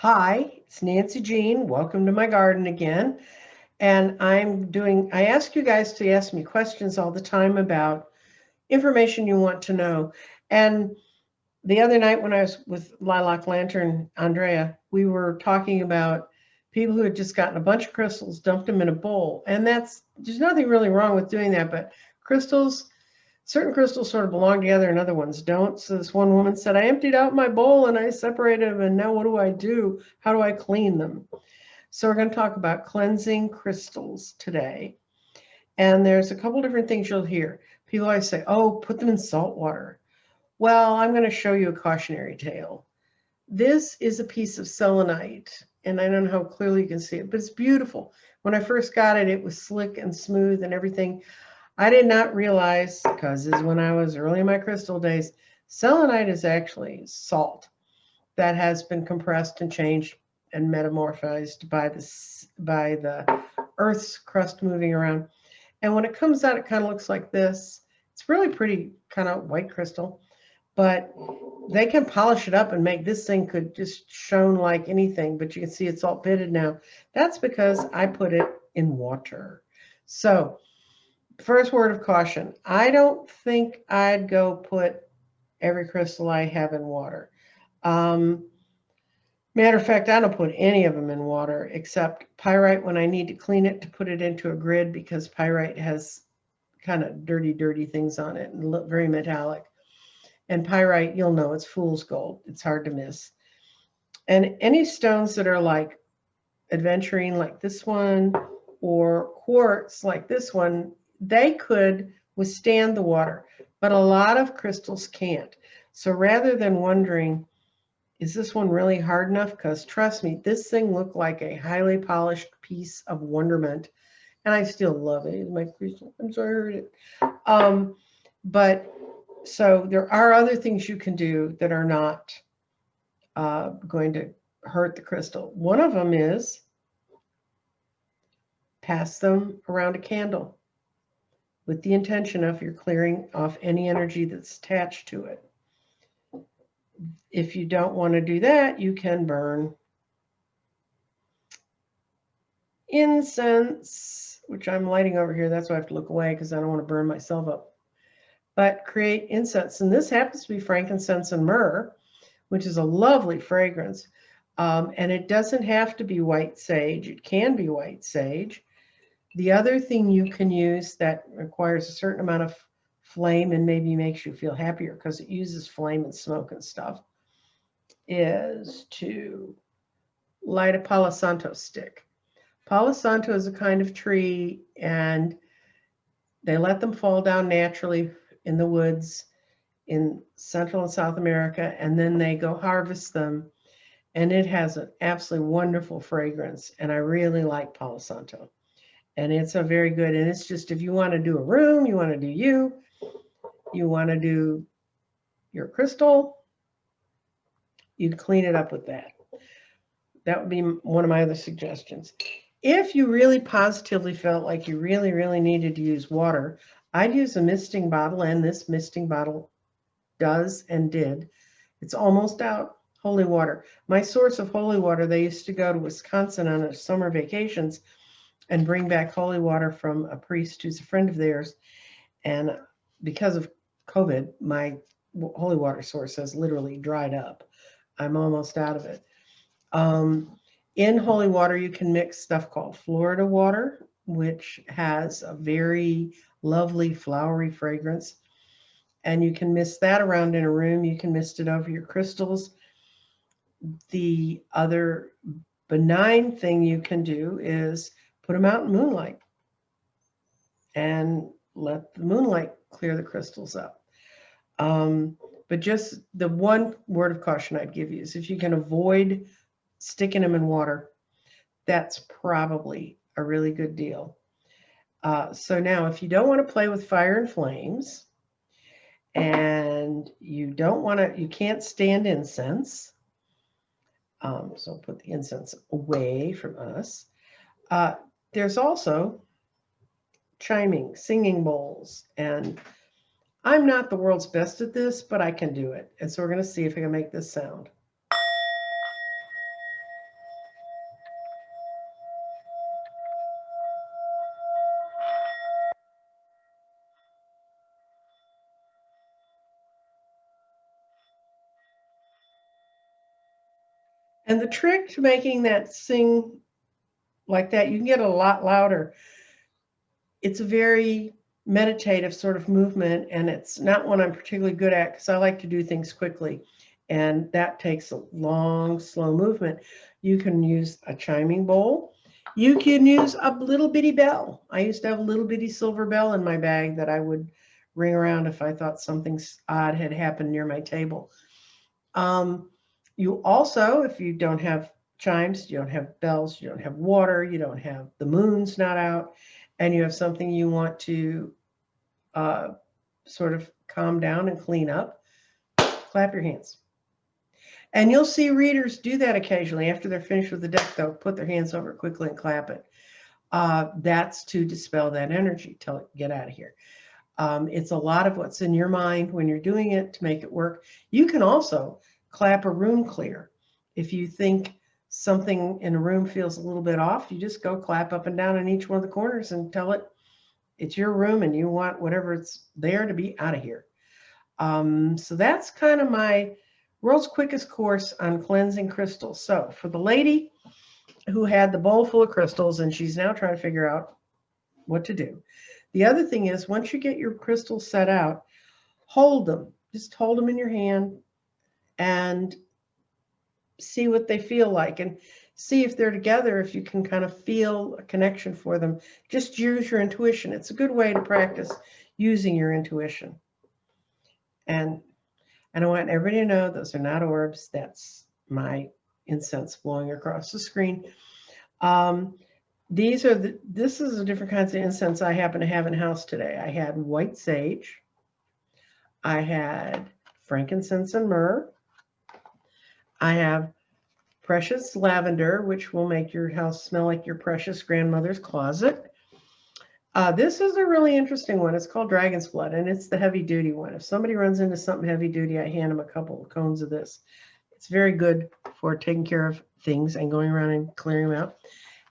Hi, it's Nancy Jean. Welcome to my garden again. And I ask you guys to ask me questions all the time about information you want to know. And the other night when I was with LilacLantern, Andrea, we were talking about people who had just gotten a bunch of crystals, dumped them in a bowl. And there's nothing really wrong with doing that, but crystals, certain crystals sort of belong together and other ones don't. So this one woman said, I emptied out my bowl and I separated them, and now what do I do? How do I clean them? So we're going to talk about cleansing crystals today. And there's a couple different things you'll hear. People always say, oh, put them in salt water. Well, I'm going to show you a cautionary tale. This is a piece of selenite, and I don't know how clearly you can see it, but it's beautiful. When I first got it, it was slick and smooth and everything. I did not realize, because this is when I was early in my crystal days, selenite is actually salt that has been compressed and changed and metamorphosed by the Earth's crust moving around. And when it comes out, it kind of looks like this. It's really pretty, kind of white crystal, but they can polish it up and make this thing could just shone like anything, but you can see it's all pitted now. That's because I put it in water. So first word of caution, I don't think I'd go put every crystal I have in water. Um, Matter of fact, I don't put any of them in water except pyrite when I need to clean it to put it into a grid, because pyrite has kind of dirty things on it and look very metallic. And pyrite, you'll know, it's fool's gold. It's hard to miss. And any stones that are like aventurine, like this one, or quartz, like this one, they could withstand the water, but a lot of crystals can't. So rather than wondering, is this one really hard enough? Because trust me, this thing looked like a highly polished piece of wonderment. And I still love it. It's my crystal. I'm sorry I heard it. But so there are other things you can do that are not going to hurt the crystal. One of them is pass them around a candle with the intention of you're clearing off any energy that's attached to it. If you don't want to do that, you can burn incense, which I'm lighting over here. That's why I have to look away, because I don't want to burn myself up. But create incense. And this happens to be frankincense and myrrh, which is a lovely fragrance. And it doesn't have to be white sage. It can be white sage. The other thing you can use that requires a certain amount of flame and maybe makes you feel happier because it uses flame and smoke and stuff is to light a Palasanto stick. Palasanto is a kind of tree, and they let them fall down naturally in the woods in Central and South America, and then they go harvest them, and it has an absolutely wonderful fragrance, and I really like Palasanto. And it's a very good, and it's just, if you want to do a room, you want to do you want to do your crystal, you'd clean it up with that. That would be one of my other suggestions. If you really positively felt like you really needed to use water, I'd use a misting bottle, and this misting bottle does and did. It's almost out. Holy water. My source of holy water, they used to go to Wisconsin on their summer vacations and bring back holy water from a priest who's a friend of theirs. And because of COVID, my holy water source has literally dried up. I'm almost out of it. In holy water, you can mix stuff called Florida water, which has a very lovely flowery fragrance. And you can mist that around in a room. You can mist it over your crystals. The other benign thing you can do is put them out in moonlight and let the moonlight clear the crystals up. But just the one word of caution I'd give you is, if you can avoid sticking them in water, that's probably a really good deal. So now, if you don't want to play with fire and flames, and you can't stand incense, so put the incense away from us. There's also chiming, singing bowls, and I'm not the world's best at this, but I can do it. And so we're going to see if I can make this sound. And the trick to making that sing like that, you can get a lot louder. It's a very meditative sort of movement, and it's not one I'm particularly good at because I like to do things quickly, and that takes a long, slow movement. You can use a chiming bowl. You can use a little bitty bell. I used to have a little bitty silver bell in my bag that I would ring around if I thought something odd had happened near my table. You also, if you don't have chimes, you don't have bells, you don't have water, you don't have the moon's not out, and you have something you want to sort of calm down and clean up, clap your hands. And you'll see readers do that occasionally. After they're finished with the deck, they'll put their hands over it quickly and clap it. That's to dispel that energy, tell it, get out of here. It's a lot of what's in your mind when you're doing it to make it work. You can also clap a room clear. If you think something in a room feels a little bit off, you just go clap up and down in each one of the corners and tell it it's your room and you want whatever it's there to be out of here. So that's kind of my world's quickest course on cleansing crystals. So for the lady who had the bowl full of crystals and she's now trying to figure out what to do. The other thing is, once you get your crystals set out, hold them. Just hold them in your hand and see what they feel like and see if they're together, if you can kind of feel a connection for them. Just use your intuition. It's a good way to practice using your intuition. And I want everybody to know those are not orbs. That's my incense blowing across the screen. This is the different kinds of incense I happen to have in house today. I had white sage. I had frankincense and myrrh. I have precious lavender, which will make your house smell like your precious grandmother's closet. This is a really interesting one. It's called Dragon's Blood, and it's the heavy duty one. If somebody runs into something heavy duty, I hand them a couple of cones of this. It's very good for taking care of things and going around and clearing them out.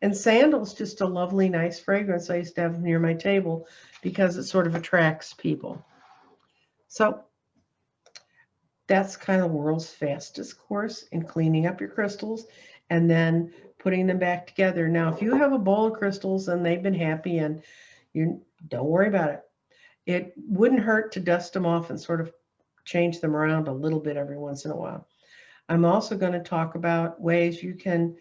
And sandal's just a lovely, nice fragrance. I used to have them near my table because it sort of attracts people. So that's kind of the world's fastest course in cleaning up your crystals and then putting them back together. Now, if you have a bowl of crystals and they've been happy and you don't worry about it. It wouldn't hurt to dust them off and sort of change them around a little bit every once in a while. I'm also going to talk about ways you can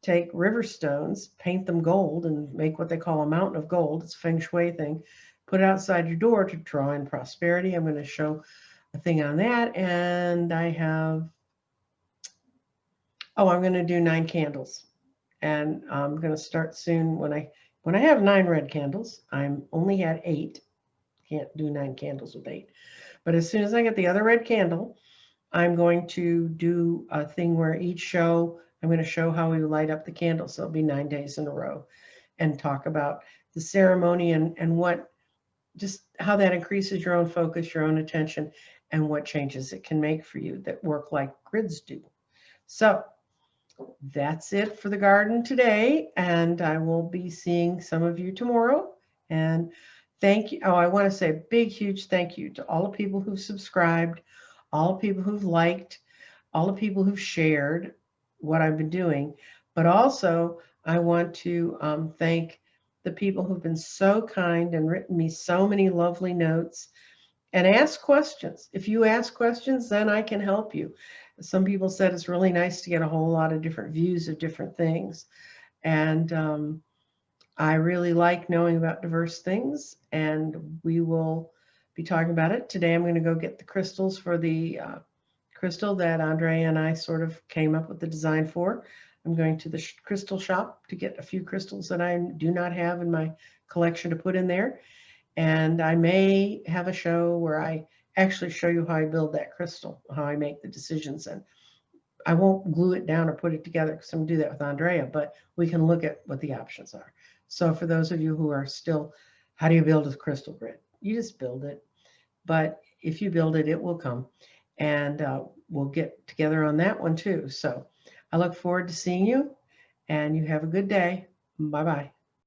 take river stones, paint them gold, and make what they call a mountain of gold. It's a feng shui thing. Put it outside your door to draw in prosperity. I'm going to show a thing on that. And I have, I'm going to do 9 candles. And I'm going to start soon when I have 9 red candles. I'm only had 8. Can't do 9 candles with 8. But as soon as I get the other red candle, I'm going to do a thing where each show, I'm going to show how we light up the candles. So it'll be 9 days in a row and talk about the ceremony and what, just how that increases your own focus, your own attention, and what changes it can make for you that work like grids do. So that's it for the garden today, and I will be seeing some of you tomorrow. And thank you. Oh, I want to say a big, huge thank you to all the people who've subscribed, all the people who've liked, all the people who've shared what I've been doing. But also, I want to thank the people who've been so kind and written me so many lovely notes and ask questions. If you ask questions, then I can help you. Some people said it's really nice to get a whole lot of different views of different things. And I really like knowing about diverse things, and we will be talking about it. Today I'm going to go get the crystals for the crystal that Andrea and I sort of came up with the design for. I'm going to the crystal shop to get a few crystals that I do not have in my collection to put in there. And I may have a show where I actually show you how I build that crystal, how I make the decisions. And I won't glue it down or put it together because I'm going to do that with Andrea, but we can look at what the options are. So for those of you who are still, how do you build a crystal grid? You just build it. But if you build it, it will come. And we'll get together on that one too. So I look forward to seeing you, and you have a good day. Bye-bye.